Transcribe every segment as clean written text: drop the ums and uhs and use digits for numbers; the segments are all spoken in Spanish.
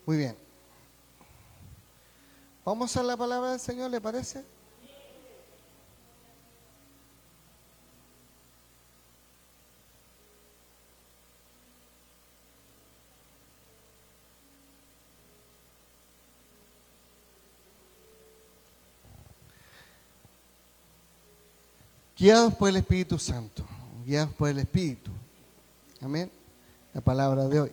Muy bien. Vamos a la palabra del Señor, ¿le parece? Guiados por el Espíritu Santo, guiados por el Espíritu. Amén. La palabra de hoy.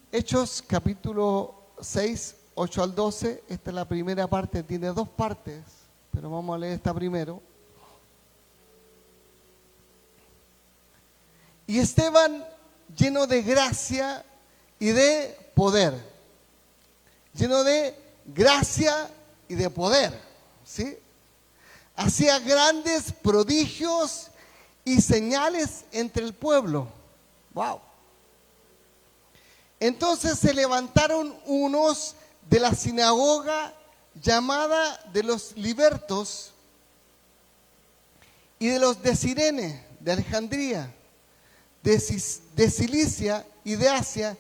Hechos capítulo 6, 8 al 12. Esta es la primera parte, tiene dos partes, pero vamos a leer esta primero. Y Esteban, lleno de gracia y de poder. Lleno de gracia y de poder. ¿Sí? Hacía grandes prodigios y señales entre el pueblo. ¡Wow! Entonces se levantaron unos de la sinagoga llamada de los libertos y de los de Cirene, de Alejandría, de Cilicia y de Asia,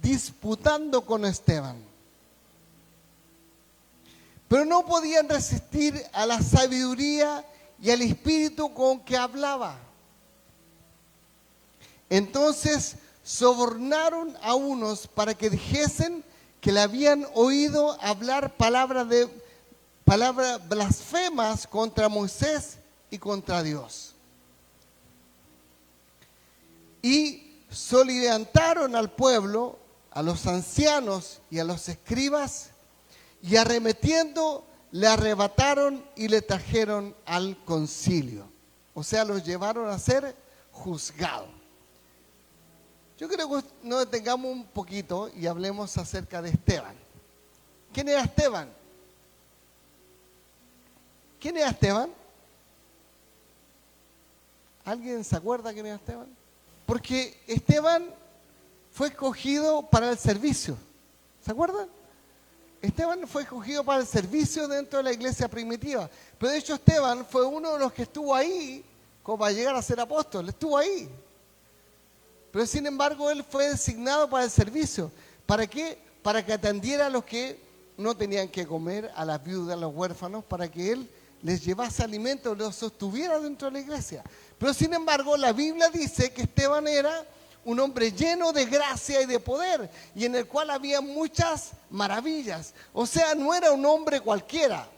disputando con Esteban. Pero no podían resistir a la sabiduría y al espíritu con que hablaba. Entonces sobornaron a unos para que dijesen que le habían oído hablar palabras blasfemas contra Moisés y contra Dios. Y soliviantaron al pueblo, a los ancianos y a los escribas, y arremetiendo le arrebataron y le trajeron al concilio. O sea, los llevaron a ser juzgados. Yo creo que nos detengamos un poquito y hablemos acerca de Esteban. ¿Quién era Esteban? ¿Quién era Esteban? ¿Alguien se acuerda quién era Esteban? Porque Esteban fue escogido para el servicio. ¿Se acuerdan? Esteban fue escogido para el servicio dentro de la iglesia primitiva. Pero de hecho Esteban fue uno de los que estuvo ahí como para llegar a ser apóstol. Estuvo ahí. Pero sin embargo él fue designado para el servicio. ¿Para qué? Para que atendiera a los que no tenían que comer, a las viudas, a los huérfanos, para que él les llevase alimento, los sostuviera dentro de la iglesia. Pero sin embargo la Biblia dice que Esteban era un hombre lleno de gracia y de poder, y en el cual había muchas maravillas. O sea, no era un hombre cualquiera.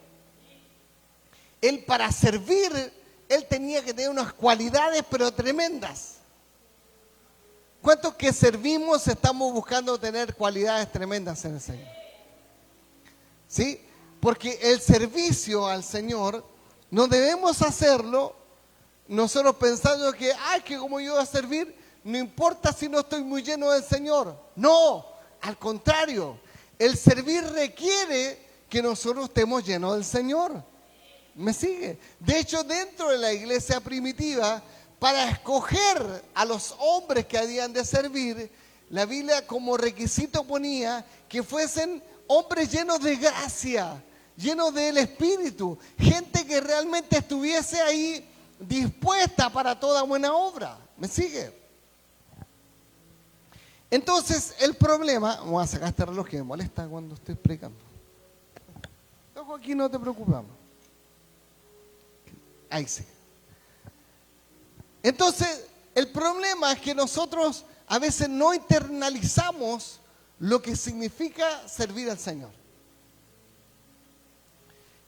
Él, para servir, él tenía que tener unas cualidades pero tremendas. ¿Cuántos que servimos estamos buscando tener cualidades tremendas en el Señor? ¿Sí? Porque el servicio al Señor no debemos hacerlo nosotros pensando que, que como yo voy a servir, no importa si no estoy muy lleno del Señor. No, al contrario, el servir requiere que nosotros estemos llenos del Señor. ¿Me sigue? De hecho, dentro de la iglesia primitiva, para escoger a los hombres que habían de servir, la Biblia como requisito ponía que fuesen hombres llenos de gracia, llenos del Espíritu, gente que realmente estuviese ahí dispuesta para toda buena obra. ¿Me sigue? Entonces, el problema, vamos a sacar este reloj que me molesta cuando estoy predicando. Ojo, aquí no te preocupes. Ahí sí. Entonces, el problema es que nosotros a veces no internalizamos lo que significa servir al Señor.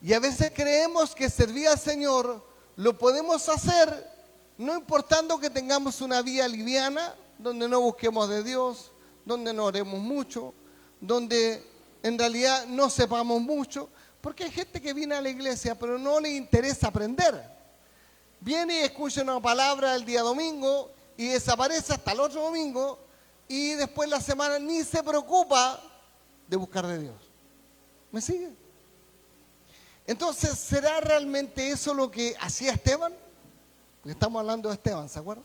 Y a veces creemos que servir al Señor lo podemos hacer no importando que tengamos una vida liviana, donde no busquemos de Dios, donde no oremos mucho, donde en realidad no sepamos mucho, porque hay gente que viene a la iglesia pero no le interesa aprender. Viene y escucha una palabra el día domingo y desaparece hasta el otro domingo y después la semana ni se preocupa de buscar de Dios. ¿Me sigue? Entonces, ¿será realmente eso lo que hacía Esteban? Porque estamos hablando de Esteban, ¿se acuerdan?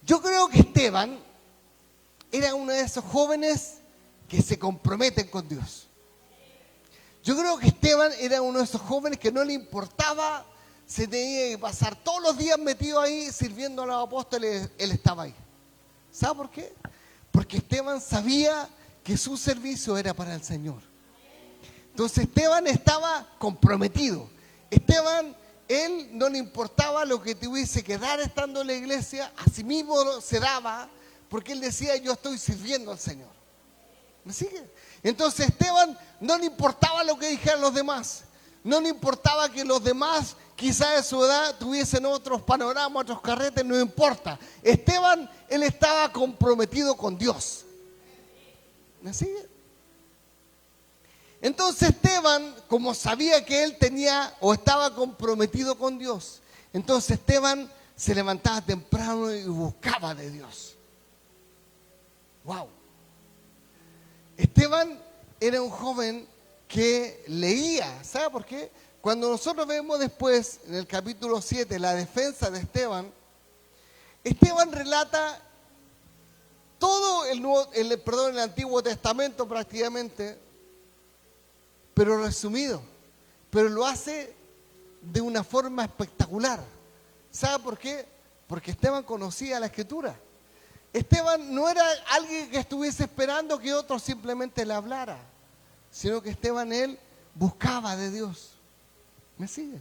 Yo creo que Esteban era uno de esos jóvenes que se comprometen con Dios. Yo creo que Esteban era uno de esos jóvenes que no le importaba, se tenía que pasar todos los días metido ahí sirviendo a los apóstoles, él estaba ahí. ¿Sabe por qué? Porque Esteban sabía que su servicio era para el Señor. Entonces Esteban estaba comprometido. Esteban, él no le importaba lo que tuviese que dar estando en la iglesia, a sí mismo se daba, porque él decía, yo estoy sirviendo al Señor. ¿Me sigue? Entonces Esteban no le importaba lo que dijeran los demás. No le importaba que los demás, quizás de su edad, tuviesen otros panoramas, otros carretes, no importa. Esteban, él estaba comprometido con Dios. ¿Me sigue? Entonces Esteban, como sabía que él tenía o estaba comprometido con Dios, entonces Esteban se levantaba temprano y buscaba de Dios. ¡Wow! Esteban era un joven que leía. ¿Sabe por qué? Cuando nosotros vemos después, en el capítulo 7, la defensa de Esteban, Esteban relata todo el Antiguo Testamento prácticamente, pero resumido. Pero lo hace de una forma espectacular. ¿Sabe por qué? Porque Esteban conocía la Escritura. Esteban no era alguien que estuviese esperando que otro simplemente le hablara, sino que Esteban, él buscaba de Dios. ¿Me sigue?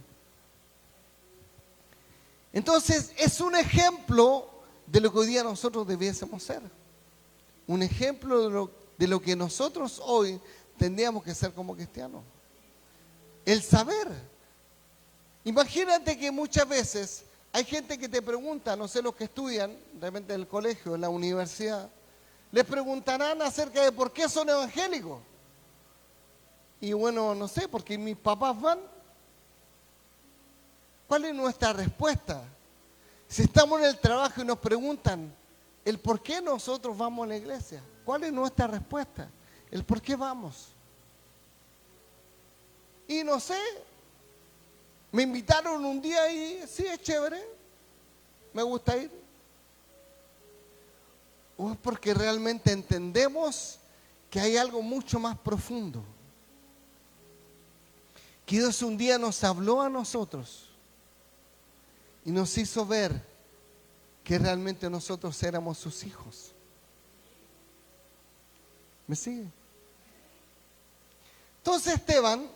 Entonces, es un ejemplo de lo que hoy día nosotros debiésemos ser. Un ejemplo de lo que nosotros hoy tendríamos que ser como cristianos. El saber. Imagínate que muchas veces hay gente que te pregunta, no sé, los que estudian, de repente en el colegio, en la universidad, les preguntarán acerca de por qué son evangélicos. Y bueno, no sé, porque mis papás van. ¿Cuál es nuestra respuesta? Si estamos en el trabajo y nos preguntan el por qué nosotros vamos a la iglesia, ¿cuál es nuestra respuesta? El por qué vamos. Y no sé, me invitaron un día y sí, es chévere, me gusta ir. O es porque realmente entendemos que hay algo mucho más profundo. Que Dios un día nos habló a nosotros y nos hizo ver que realmente nosotros éramos sus hijos. ¿Me sigue? Entonces Esteban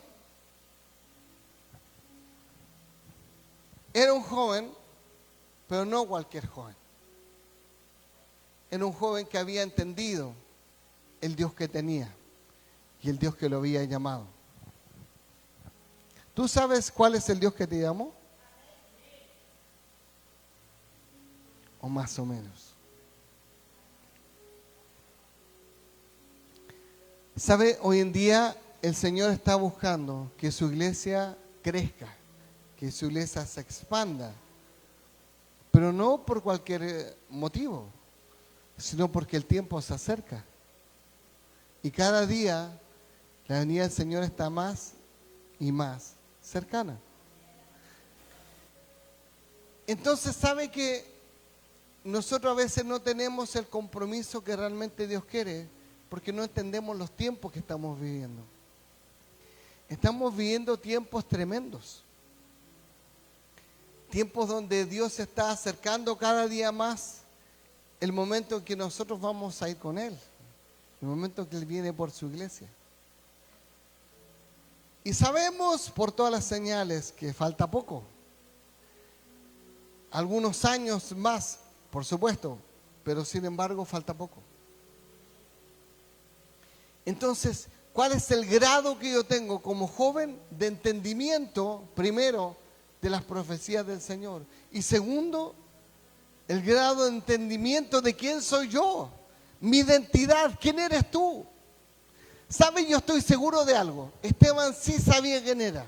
era un joven, pero no cualquier joven. Era un joven que había entendido el Dios que tenía y el Dios que lo había llamado. ¿Tú sabes cuál es el Dios que te llamó? O más o menos. ¿Sabe? Hoy en día el Señor está buscando que su iglesia crezca, que su iglesia se expanda, pero no por cualquier motivo, sino porque el tiempo se acerca. Y cada día la venida del Señor está más y más cercana. Entonces, ¿sabe que nosotros a veces no tenemos el compromiso que realmente Dios quiere? Porque no entendemos los tiempos que estamos viviendo. Estamos viviendo tiempos tremendos. Tiempos donde Dios se está acercando cada día más el momento en que nosotros vamos a ir con Él. El momento en que Él viene por su iglesia. Y sabemos por todas las señales que falta poco. Algunos años más, por supuesto, pero sin embargo falta poco. Entonces, ¿cuál es el grado que yo tengo como joven de entendimiento, primero, de las profecías del Señor? Y segundo, el grado de entendimiento de quién soy yo, mi identidad, quién eres tú. ¿Sabes? Yo estoy seguro de algo. Esteban sí sabía quién era.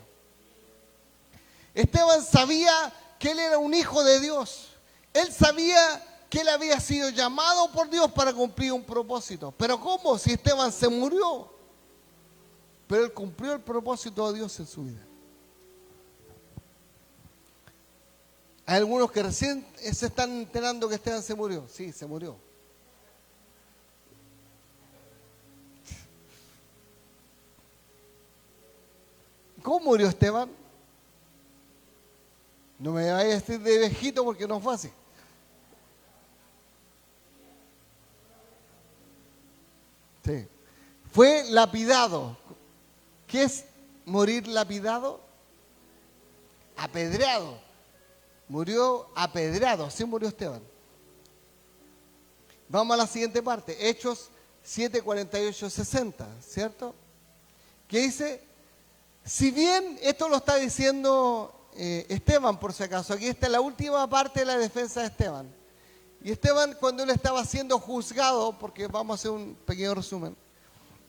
Esteban sabía que él era un hijo de Dios. Él sabía que él había sido llamado por Dios para cumplir un propósito. ¿Pero cómo? Si Esteban se murió. Pero él cumplió el propósito de Dios en su vida. Hay algunos que recién se están enterando que Esteban se murió. Sí, se murió. ¿Cómo murió Esteban? No me vayas a decir de viejito porque no fue así. fue lapidado. ¿Qué es morir lapidado? Apedreado. Murió apedreado, así murió Esteban. Vamos a la siguiente parte, Hechos 7, 48, 60, ¿cierto? Que dice, si bien esto lo está diciendo Esteban, por si acaso, aquí está la última parte de la defensa de Esteban. Y Esteban, cuando él estaba siendo juzgado, porque vamos a hacer un pequeño resumen,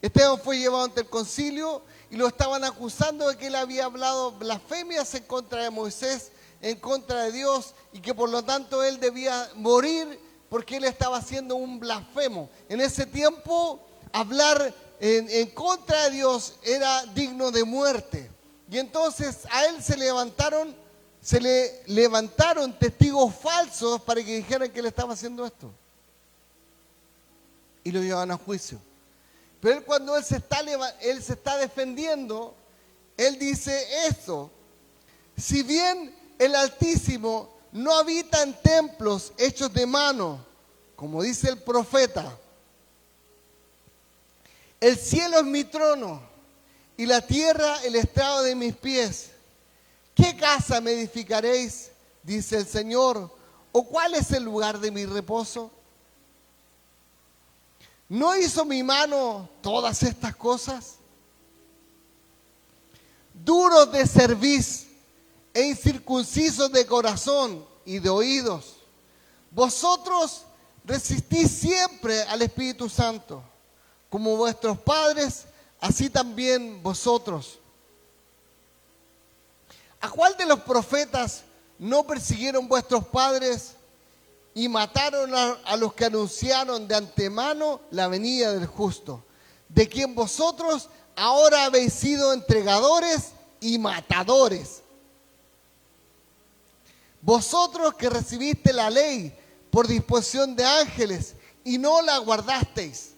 Esteban fue llevado ante el concilio y lo estaban acusando de que él había hablado blasfemias en contra de Moisés, en contra de Dios, y que por lo tanto él debía morir porque él estaba haciendo un blasfemo. En ese tiempo, hablar en contra de Dios era digno de muerte. Y entonces a él se le levantaron testigos falsos para que dijeran que él estaba haciendo esto. Y lo llevan a juicio. Pero él, cuando él se está defendiendo, él dice esto: si bien el Altísimo no habita en templos hechos de mano, como dice el profeta, el cielo es mi trono y la tierra el estrado de mis pies. ¿Qué casa me edificaréis? Dice el Señor. ¿O cuál es el lugar de mi reposo? ¿No hizo mi mano todas estas cosas? Duros de cerviz e incircuncisos de corazón y de oídos, vosotros resistís siempre al Espíritu Santo, como vuestros padres, así también vosotros. ¿A cuál de los profetas no persiguieron vuestros padres y mataron a los que anunciaron de antemano la venida del justo, de quien vosotros ahora habéis sido entregadores y matadores? Vosotros que recibiste la ley por disposición de ángeles y no la guardasteis.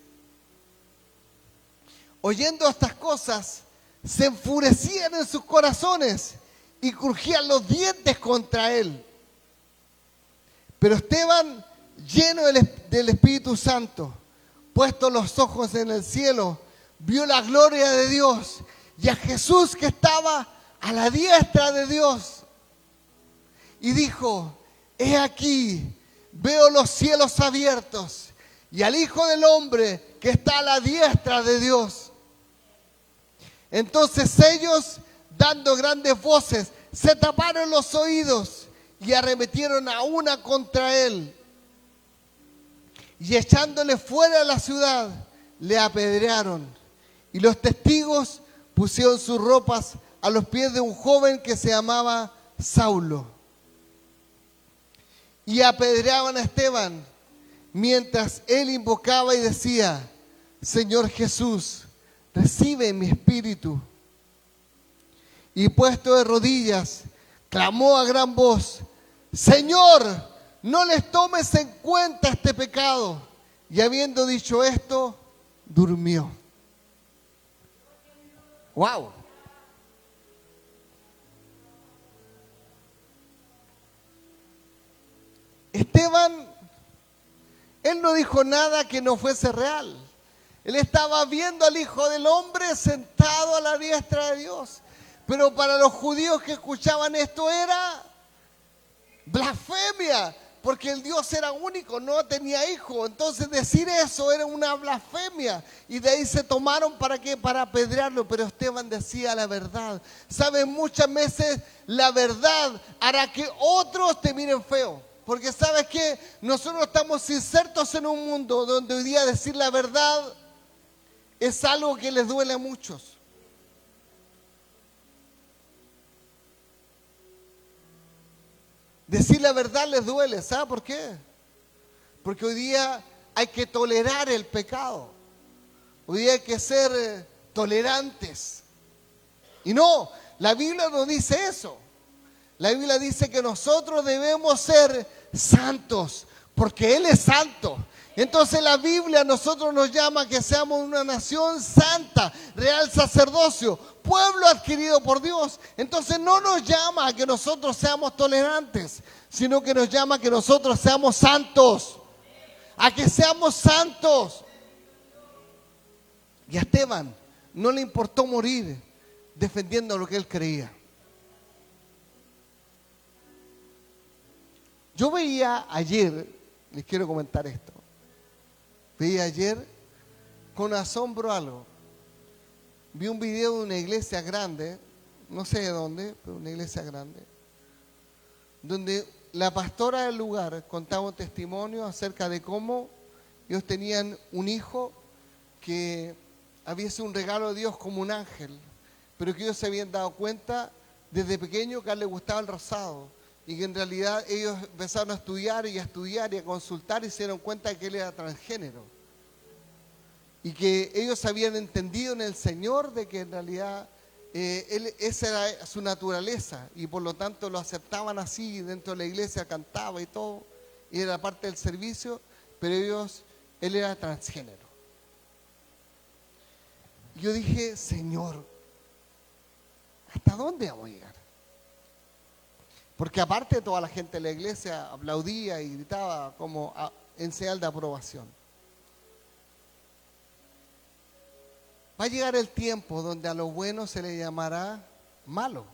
Oyendo estas cosas, se enfurecían en sus corazones y crujían los dientes contra él. Pero Esteban, lleno del Espíritu Santo, puestos los ojos en el cielo, vio la gloria de Dios y a Jesús que estaba a la diestra de Dios. Y dijo: he aquí, veo los cielos abiertos y al Hijo del Hombre que está a la diestra de Dios. Entonces ellos, dando grandes voces, se taparon los oídos y arremetieron a una contra él. Y echándole fuera de la ciudad, le apedrearon. Y los testigos pusieron sus ropas a los pies de un joven que se llamaba Saulo. Y apedreaban a Esteban, mientras él invocaba y decía: Señor Jesús, recibe mi espíritu. Y puesto de rodillas, clamó a gran voz: Señor, no les tomes en cuenta este pecado. Y habiendo dicho esto, durmió. ¡Wow! Esteban, él no dijo nada que no fuese real. Él estaba viendo al Hijo del Hombre sentado a la diestra de Dios. Pero para los judíos que escuchaban esto era blasfemia, porque el Dios era único, no tenía hijo. Entonces decir eso era una blasfemia. Y de ahí se tomaron ¿para qué? Para apedrearlo. Pero Esteban decía la verdad. ¿Saben? Muchas veces la verdad hará que otros te miren feo. Porque ¿sabes qué? Nosotros estamos insertos en un mundo donde hoy día decir la verdad es algo que les duele a muchos. Decir la verdad les duele. ¿Sabe por qué? Porque hoy día hay que tolerar el pecado. Hoy día hay que ser tolerantes. Y no, la Biblia no dice eso. La Biblia dice que nosotros debemos ser santos, porque Él es santo. Entonces la Biblia a nosotros nos llama a que seamos una nación santa, real sacerdocio, pueblo adquirido por Dios. Entonces no nos llama a que nosotros seamos tolerantes, sino que nos llama a que nosotros seamos santos. A que seamos santos. Y a Esteban no le importó morir defendiendo lo que él creía. Yo veía ayer, les quiero comentar esto, veía ayer con asombro algo. Vi un video de una iglesia grande, no sé de dónde, pero una iglesia grande, donde la pastora del lugar contaba un testimonio acerca de cómo ellos tenían un hijo que había sido un regalo de Dios como un ángel, pero que ellos se habían dado cuenta desde pequeño que a él le gustaba el rosado y que en realidad ellos empezaron a estudiar y a consultar y se dieron cuenta de que él era transgénero y que ellos habían entendido en el Señor de que en realidad esa era su naturaleza y por lo tanto lo aceptaban así, dentro de la iglesia cantaba y todo, y era parte del servicio, pero él era transgénero. Yo dije, Señor, ¿hasta dónde vamos a llegar? Porque aparte toda la gente de la iglesia aplaudía y gritaba como en señal de aprobación. Va a llegar el tiempo donde a lo bueno se le llamará malo.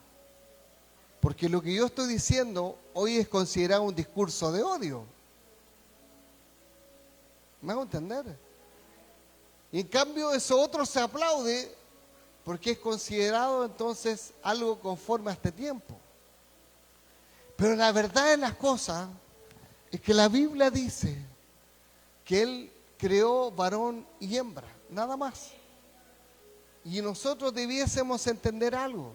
Porque lo que yo estoy diciendo hoy es considerado un discurso de odio. ¿Me hago entender? Y en cambio eso otro se aplaude porque es considerado entonces algo conforme a este tiempo. Pero la verdad de las cosas es que la Biblia dice que Él creó varón y hembra, nada más. Y nosotros debiésemos entender algo,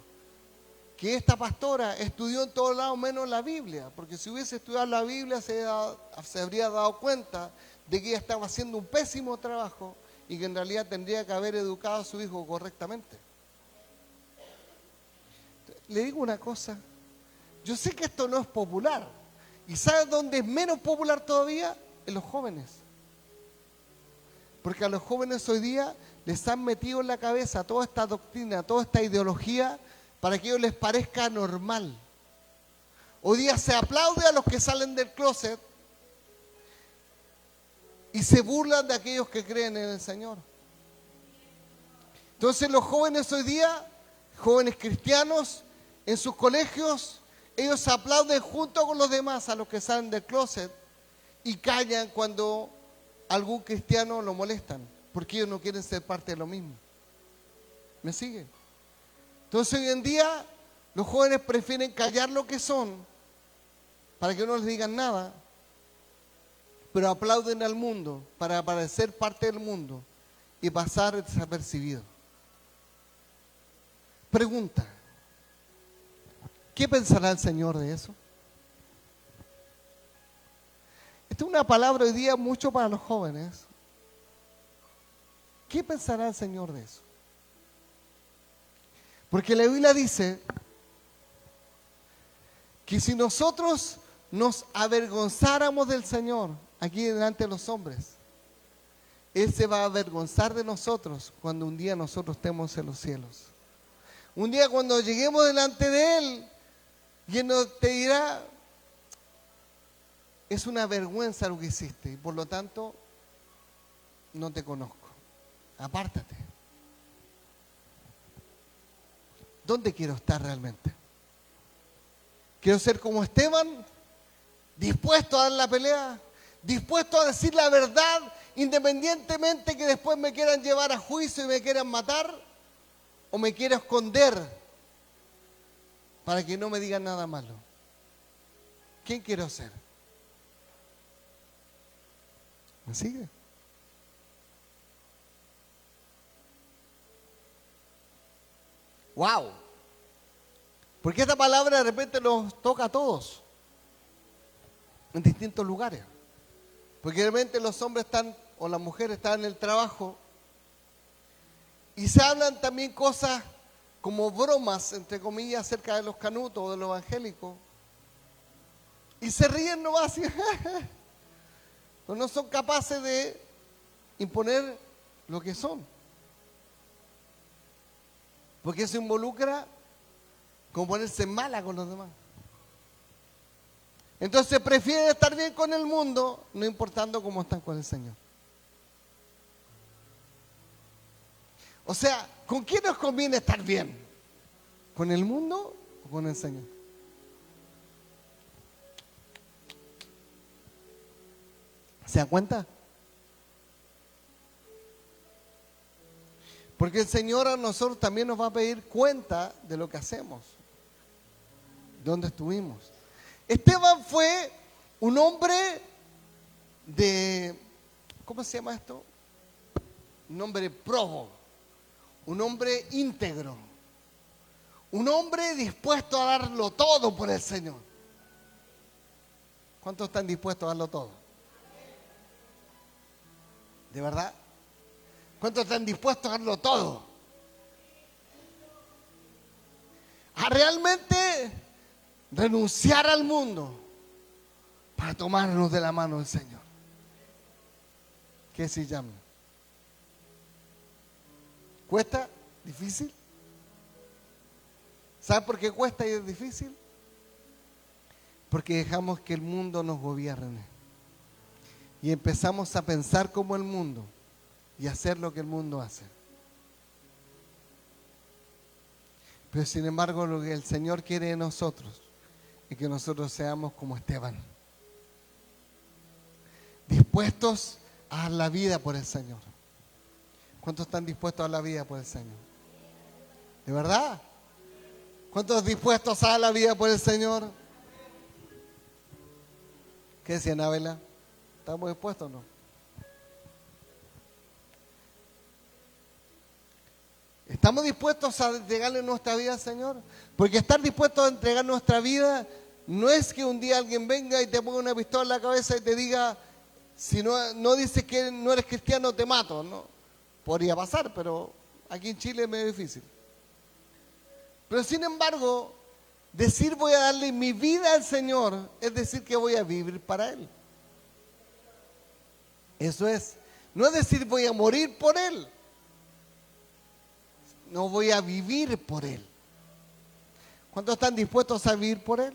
que esta pastora estudió en todos lados menos la Biblia, porque si hubiese estudiado la Biblia se habría dado cuenta de que ella estaba haciendo un pésimo trabajo y que en realidad tendría que haber educado a su hijo correctamente. Le digo una cosa, yo sé que esto no es popular, y ¿sabes dónde es menos popular todavía? En los jóvenes. Porque a los jóvenes hoy día les han metido en la cabeza toda esta doctrina, toda esta ideología, para que a ellos les parezca normal. Hoy día se aplaude a los que salen del closet y se burlan de aquellos que creen en el Señor. Entonces los jóvenes hoy día, jóvenes cristianos, en sus colegios, ellos aplauden junto con los demás a los que salen del closet y callan cuando algún cristiano lo molestan, porque ellos no quieren ser parte de lo mismo. ¿Me siguen? Entonces hoy en día los jóvenes prefieren callar lo que son para que no les digan nada, pero aplauden al mundo para parecer parte del mundo y pasar desapercibido. Pregunta, ¿qué pensará el Señor de eso? Esta es una palabra hoy día mucho para los jóvenes. ¿Qué pensará el Señor de eso? Porque la Biblia dice que si nosotros nos avergonzáramos del Señor aquí delante de los hombres, Él se va a avergonzar de nosotros cuando un día nosotros estemos en los cielos. Un día cuando lleguemos delante de Él, y Él te dirá, es una vergüenza lo que hiciste y por lo tanto no te conozco. Apártate. ¿Dónde quiero estar realmente? Quiero ser como Esteban, dispuesto a dar la pelea, dispuesto a decir la verdad, independientemente que después me quieran llevar a juicio y me quieran matar, o me quiero esconder para que no me digan nada malo. ¿Quién quiero ser? ¿Me sigue? ¡Wow! Porque esta palabra de repente nos toca a todos en distintos lugares. Porque de repente los hombres están, o las mujeres están en el trabajo y se hablan también cosas como bromas, entre comillas, acerca de los canutos o de los evangélicos. Y se ríen nomás y pues no son capaces de imponer lo que son. Porque eso involucra como ponerse mala con los demás. Entonces prefieren estar bien con el mundo, no importando cómo están con el Señor. O sea, ¿con quién nos conviene estar bien? ¿Con el mundo o con el Señor? ¿Se dan cuenta? Porque el Señor a nosotros también nos va a pedir cuenta de lo que hacemos, de dónde estuvimos. Esteban fue un hombre de, ¿cómo se llama esto? Un hombre probo, un hombre íntegro, un hombre dispuesto a darlo todo por el Señor. ¿Cuántos están dispuestos a darlo todo? ¿De verdad? ¿Cuántos están dispuestos a darlo todo? A realmente renunciar al mundo para tomarnos de la mano del Señor. ¿Qué se llama? ¿Cuesta? ¿Difícil? ¿Sabe por qué cuesta y es difícil? Porque dejamos que el mundo nos gobierne. Y empezamos a pensar como el mundo y hacer lo que el mundo hace. Pero sin embargo, lo que el Señor quiere de nosotros es que nosotros seamos como Esteban, dispuestos a dar la vida por el Señor. ¿Cuántos están dispuestos a dar la vida por el Señor? ¿De verdad? ¿Cuántos dispuestos a dar la vida por el Señor? ¿Qué decía Anabela? ¿Estamos dispuestos o no? ¿Estamos dispuestos a entregarle nuestra vida al Señor? Porque estar dispuestos a entregar nuestra vida no es que un día alguien venga y te ponga una pistola en la cabeza y te diga, si no dices que no eres cristiano, te mato. No, podría pasar, pero aquí en Chile es medio difícil. Pero sin embargo, decir voy a darle mi vida al Señor es decir que voy a vivir para Él. Eso es. No es decir voy a morir por Él. No voy a vivir por Él. ¿Cuántos están dispuestos a vivir por Él?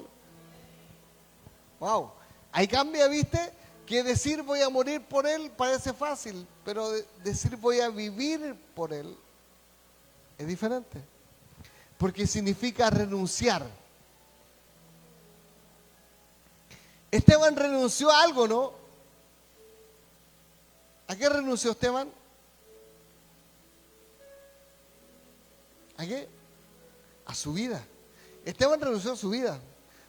Wow. Ahí cambia, ¿viste? Que decir voy a morir por Él parece fácil, pero decir voy a vivir por Él es diferente. Porque significa renunciar. Esteban renunció a algo, ¿no? ¿A qué renunció Esteban? ¿A qué? A su vida. Esteban renunció a su vida.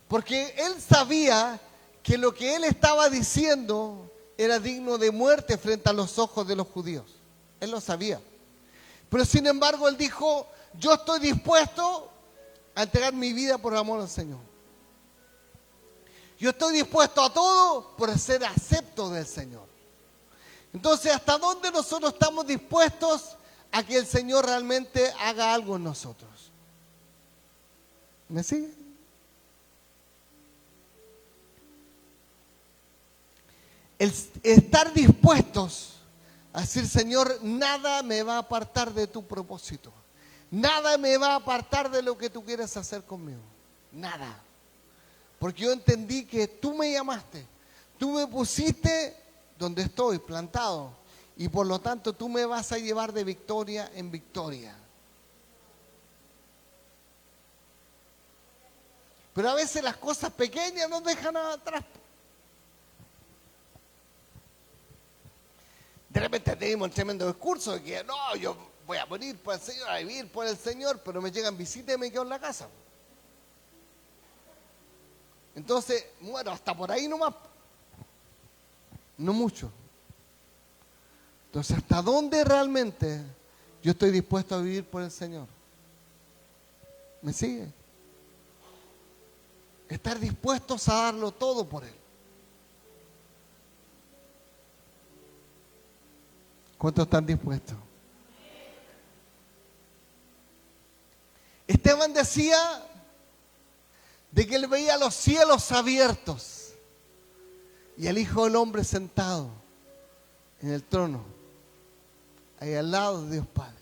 Porque él sabía que lo que él estaba diciendo era digno de muerte frente a los ojos de los judíos. Él lo sabía. Pero sin embargo él dijo, yo estoy dispuesto a entregar mi vida por amor al Señor. Yo estoy dispuesto a todo por ser acepto del Señor. Entonces, ¿hasta dónde nosotros estamos dispuestos a que el Señor realmente haga algo en nosotros? ¿Me sigue? El estar dispuestos a decir, Señor, nada me va a apartar de tu propósito. Nada me va a apartar de lo que tú quieres hacer conmigo. Nada. Porque yo entendí que tú me llamaste. Tú me pusiste donde estoy, plantado. Y por lo tanto tú me vas a llevar de victoria en victoria. Pero a veces las cosas pequeñas nos dejan atrás. De repente tenemos un tremendo discurso de que no, yo voy a morir por el Señor, a vivir por el Señor, pero me llegan visitas y me quedo en la casa. Entonces, bueno, hasta por ahí nomás. No mucho. Entonces, ¿hasta dónde realmente yo estoy dispuesto a vivir por el Señor? ¿Me sigue? Estar dispuestos a darlo todo por Él. ¿Cuántos están dispuestos? Esteban decía de que él veía los cielos abiertos y el Hijo del Hombre sentado en el trono, ahí al lado de Dios Padre.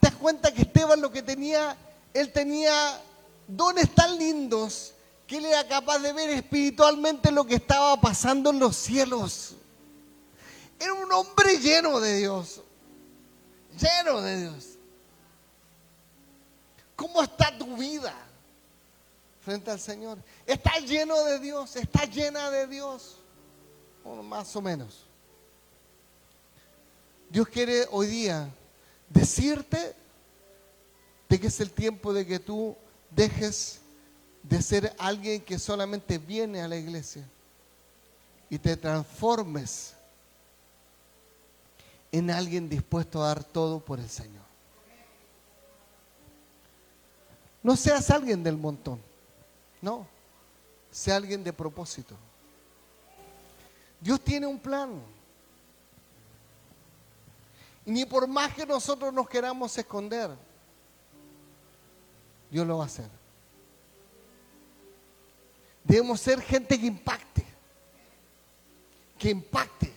¿Te das cuenta que Esteban lo que tenía, él tenía dones tan lindos que él era capaz de ver espiritualmente lo que estaba pasando en los cielos? Era un hombre lleno de Dios. lleno de Dios. ¿Cómo está tu vida frente al Señor? ¿Está lleno de Dios? ¿Está llena de Dios? O más o menos. Dios quiere hoy día decirte de que es el tiempo de que tú dejes de ser alguien que solamente viene a la iglesia y te transformes en alguien dispuesto a dar todo por el Señor. No seas alguien del montón, no, sea alguien de propósito. Dios tiene un plan. Y ni por más que nosotros nos queramos esconder, Dios lo va a hacer. Debemos ser gente que impacte. Que impacte.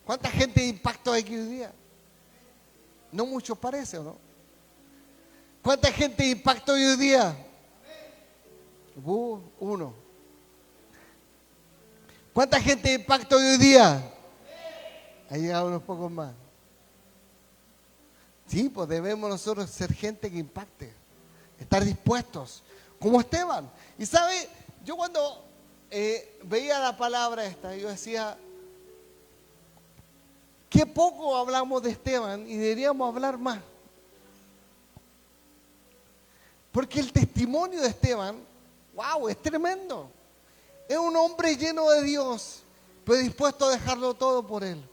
¿Cuánta gente de impacto hay aquí hoy día? No muchos parece, ¿o no? ¿Cuánta gente de impacto hay hoy día? Uno. ¿Cuánta gente de impacto hay hoy día? Ha llegado unos pocos más. Sí, pues debemos nosotros ser gente que impacte, estar dispuestos, como Esteban. Y sabe, yo cuando veía la palabra esta, yo decía, qué poco hablamos de Esteban y deberíamos hablar más. Porque el testimonio de Esteban, wow, es tremendo. Es un hombre lleno de Dios, pero dispuesto a dejarlo todo por Él.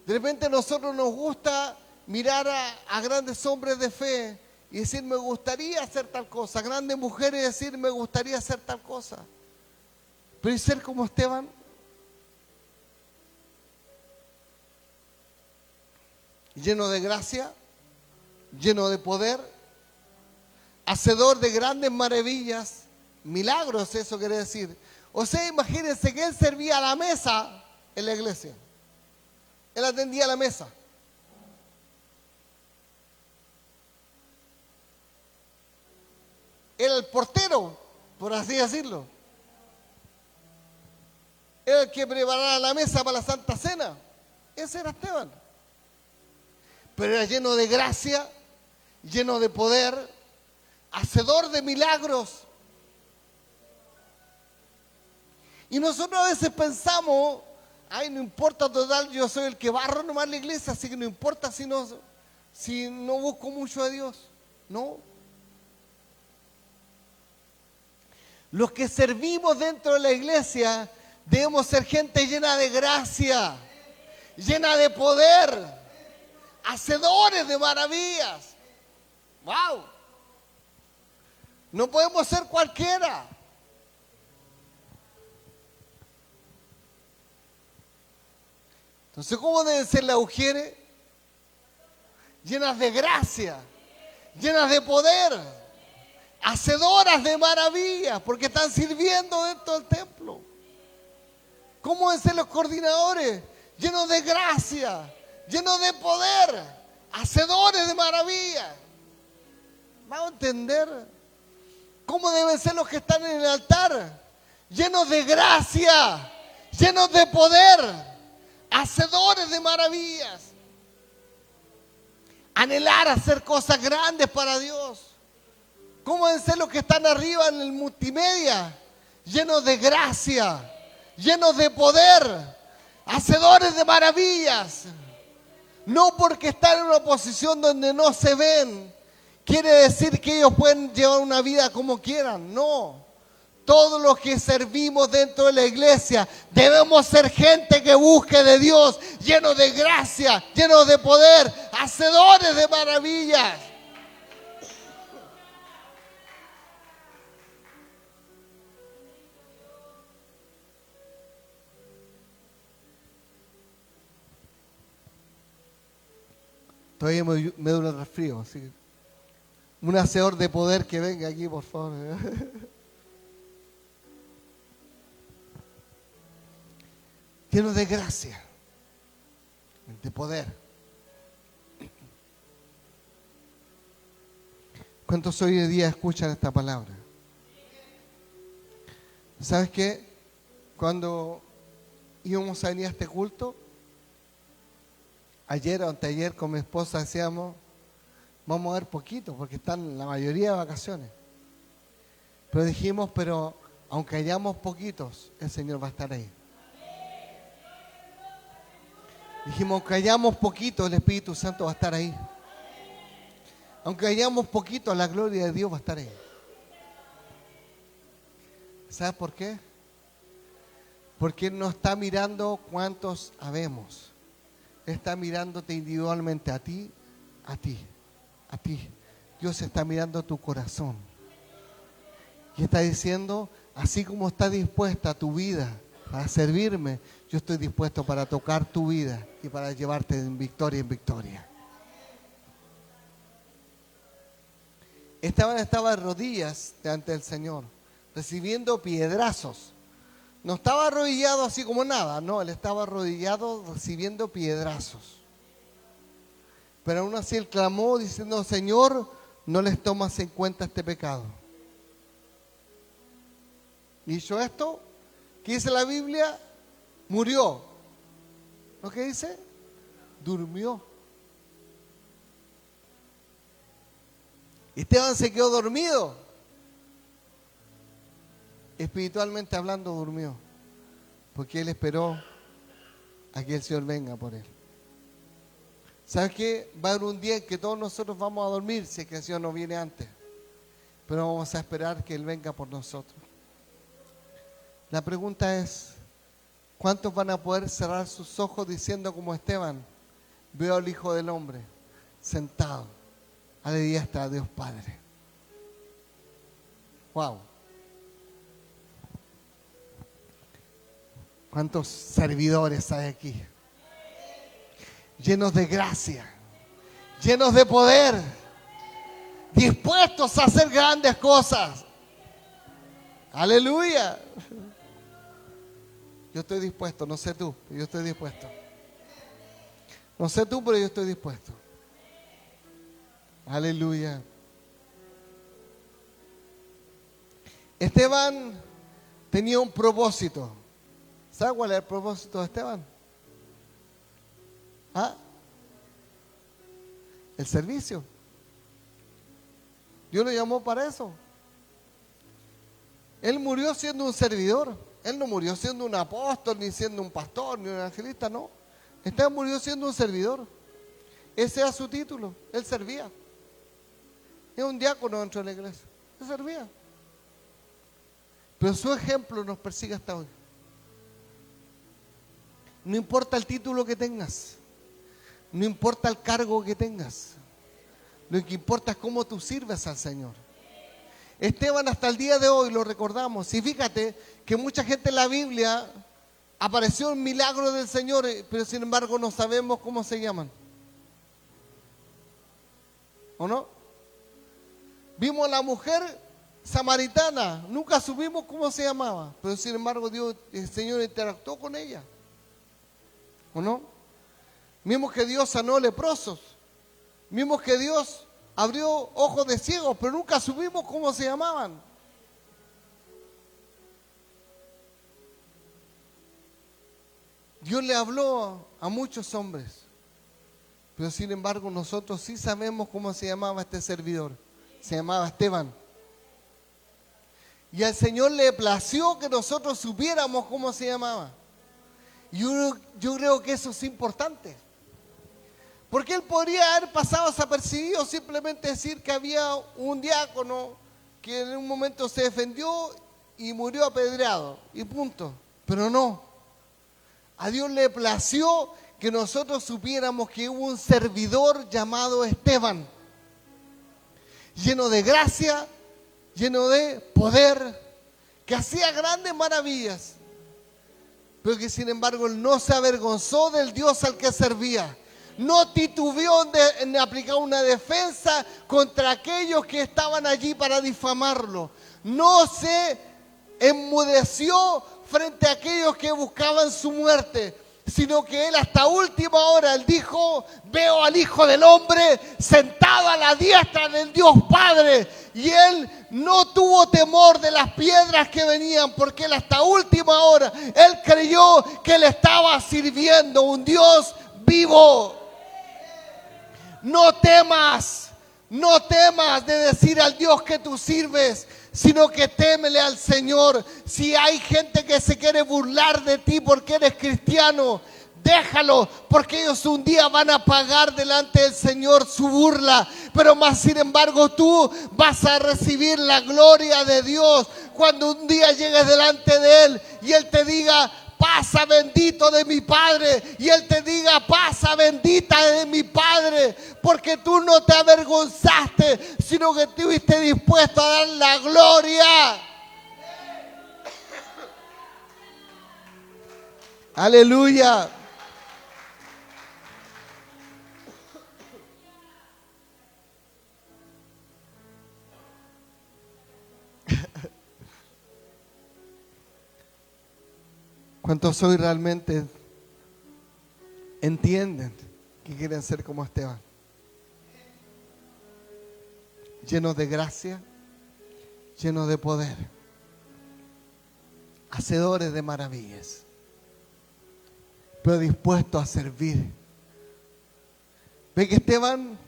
De repente a nosotros nos gusta mirar a grandes hombres de fe y decir, me gustaría hacer tal cosa. Grandes mujeres y decir, me gustaría hacer tal cosa. Pero ¿y ser como Esteban? Lleno de gracia, lleno de poder, hacedor de grandes maravillas, milagros, eso quiere decir. O sea, imagínense que él servía a la mesa en la iglesia. Él atendía a la mesa. Era el portero, por así decirlo. Era el que preparaba la mesa para la Santa Cena. Ese era Esteban. Pero era lleno de gracia, lleno de poder, hacedor de milagros. Y nosotros a veces pensamos, ay, no importa, total, yo soy el que barro nomás la iglesia, así que no importa si no busco mucho a Dios. No. Los que servimos dentro de la iglesia debemos ser gente llena de gracia, llena de poder, hacedores de maravillas. ¡Wow! No podemos ser cualquiera. Entonces, ¿cómo deben ser las mujeres? Llenas de gracia, llenas de poder, hacedoras de maravillas, porque están sirviendo dentro del templo. ¿Cómo deben ser los coordinadores? Llenos de gracia, llenos de poder, hacedores de maravillas. ¿Vamos a entender? ¿Cómo deben ser los que están en el altar? Llenos de gracia, llenos de poder, hacedores de maravillas. Anhelar hacer cosas grandes para Dios. ¿Cómo deben ser los que están arriba en el multimedia? Llenos de gracia, llenos de poder, hacedores de maravillas. No porque están en una posición donde no se ven, quiere decir que ellos pueden llevar una vida como quieran. No. Todos los que servimos dentro de la iglesia debemos ser gente que busque de Dios, llenos de gracia, llenos de poder, hacedores de maravillas. Todavía me dura el resfrío, así que un hacedor de poder que venga aquí, por favor. Llenos de gracia, de poder. ¿Cuántos hoy en día escuchan esta palabra? ¿Sabes qué? Cuando íbamos a venir a este culto, Ayer o anteayer con mi esposa decíamos, vamos a ver poquito, porque están la mayoría de vacaciones. Pero dijimos, pero aunque hayamos poquitos, el Señor va a estar ahí. Dijimos, aunque hayamos poquito, el Espíritu Santo va a estar ahí. Aunque hayamos poquito, la gloria de Dios va a estar ahí. ¿Sabes por qué? Porque Él no está mirando cuántos habemos. Él está mirándote individualmente a ti, a ti, a ti. Dios está mirando tu corazón. Y está diciendo, así como está dispuesta tu vida para servirme, yo estoy dispuesto para tocar tu vida y para llevarte de victoria en victoria. Estaba de rodillas delante del Señor, recibiendo piedrazos. No estaba arrodillado así como nada, no, él estaba arrodillado recibiendo piedrazos. Pero aún así él clamó diciendo, Señor, no les tomas en cuenta este pecado. Y hizo esto, ¿qué dice la Biblia? Murió. ¿Lo que dice? Durmió. Esteban se quedó dormido. Espiritualmente hablando, durmió. Porque él esperó a que el Señor venga por él. ¿Sabes qué? Va a haber un día en que todos nosotros vamos a dormir si es que el Señor no viene antes. Pero vamos a esperar que Él venga por nosotros. La pregunta es, ¿cuántos van a poder cerrar sus ojos diciendo como Esteban, veo al Hijo del Hombre sentado a la diestra de Dios Padre? Wow. ¿Cuántos servidores hay aquí? Llenos de gracia, llenos de poder, dispuestos a hacer grandes cosas. Aleluya. Yo estoy dispuesto, no sé tú, pero yo estoy dispuesto. No sé tú, pero yo estoy dispuesto. Aleluya. Esteban tenía un propósito. ¿Sabe cuál es el propósito de Esteban? ¿Ah? El servicio. Dios lo llamó para eso. Él murió siendo un servidor. Él no murió siendo un apóstol, ni siendo un pastor, ni un evangelista, no. Esteban murió siendo un servidor. Ese era su título. Él servía. Es un diácono dentro de la iglesia. Él servía. Pero su ejemplo nos persigue hasta hoy. No importa el título que tengas. No importa el cargo que tengas. Lo que importa es cómo tú sirves al Señor. Esteban hasta el día de hoy lo recordamos. Y fíjate que mucha gente en la Biblia apareció un milagro del Señor, pero sin embargo no sabemos cómo se llaman. ¿O no? Vimos a la mujer samaritana, nunca supimos cómo se llamaba, pero sin embargo Dios, el Señor interactuó con ella. ¿O no? Vimos que Dios sanó leprosos. Vimos que Dios abrió ojos de ciegos, pero nunca supimos cómo se llamaban. Dios le habló a muchos hombres, pero sin embargo nosotros sí sabemos cómo se llamaba este servidor. Se llamaba Esteban. Y al Señor le plació que nosotros supiéramos cómo se llamaba. Y yo creo que eso es importante. Porque él podría haber pasado desapercibido, simplemente decir que había un diácono que en un momento se defendió y murió apedreado, y punto. Pero no. A Dios le plació que nosotros supiéramos que hubo un servidor llamado Esteban, lleno de gracia, lleno de poder, que hacía grandes maravillas, pero que sin embargo él no se avergonzó del Dios al que servía. No titubeó en aplicar una defensa contra aquellos que estaban allí para difamarlo. No se enmudeció frente a aquellos que buscaban su muerte, sino que él hasta última hora, él dijo, veo al Hijo del Hombre sentado a la diestra del Dios Padre. Y él no tuvo temor de las piedras que venían, porque él hasta última hora, él creyó que le estaba sirviendo un Dios vivo. No temas. No temas de decir al Dios que tú sirves, sino que témele al Señor. Si hay gente que se quiere burlar de ti porque eres cristiano, déjalo, porque ellos un día van a pagar delante del Señor su burla. Pero más sin embargo tú vas a recibir la gloria de Dios cuando un día llegues delante de Él y Él te diga: pasa bendito de mi Padre. Y Él te diga: pasa bendita de mi Padre. Porque tú no te avergonzaste, sino que estuviste dispuesto a dar la gloria. Aleluya. ¿Cuántos hoy realmente entienden que quieren ser como Esteban? Llenos de gracia, llenos de poder, hacedores de maravillas, pero dispuestos a servir. Ve que Esteban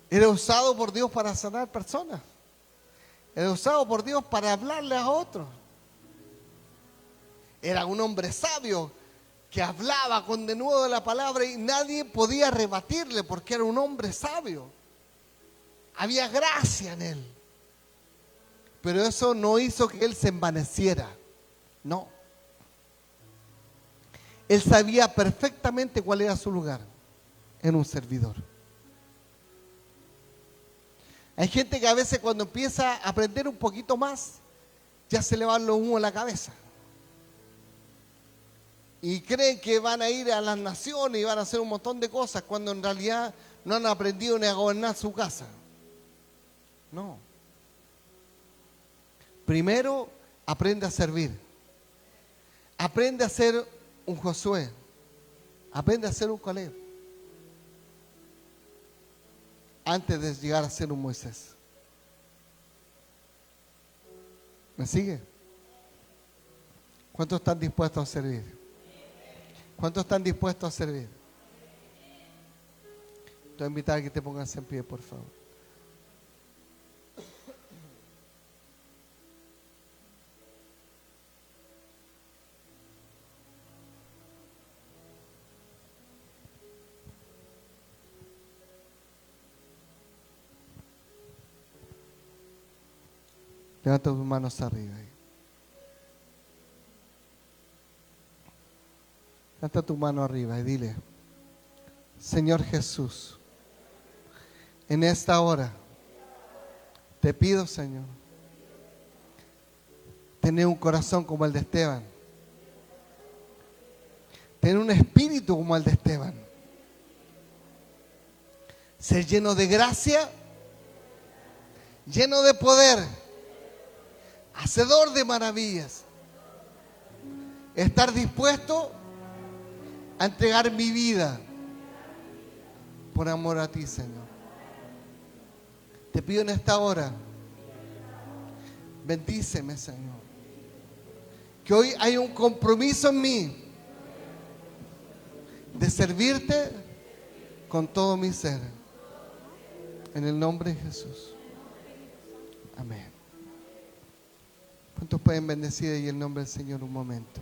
era usado por Dios para sanar personas. Era usado por Dios para hablarle a otros. Era un hombre sabio que hablaba con denuedo de la palabra y nadie podía rebatirle porque era un hombre sabio. Había gracia en él. Pero eso no hizo que él se envaneciera. No. Él sabía perfectamente cuál era su lugar en un servidor. Hay gente que a veces cuando empieza a aprender un poquito más, ya se le van los humos a la cabeza. Y creen que van a ir a las naciones y van a hacer un montón de cosas, cuando en realidad no han aprendido ni a gobernar su casa. No. Primero, aprende a servir. Aprende a ser un Josué. Aprende a ser un Caleb. Antes de llegar a ser un Moisés. ¿Me sigue? ¿Cuántos están dispuestos a servir? ¿Cuántos están dispuestos a servir? Te voy a invitar a que te pongas en pie, por favor. Levanta tus manos arriba. Levanta tu mano arriba y dile: Señor Jesús, en esta hora te pido, Señor, tener un corazón como el de Esteban, tener un espíritu como el de Esteban, ser lleno de gracia, lleno de poder, hacedor de maravillas, estar dispuesto a entregar mi vida por amor a ti, Señor. Te pido en esta hora, bendíceme, Señor, que hoy hay un compromiso en mí de servirte con todo mi ser, en el nombre de Jesús. Amén. ¿Cuántos pueden bendecir ahí el nombre del Señor un momento?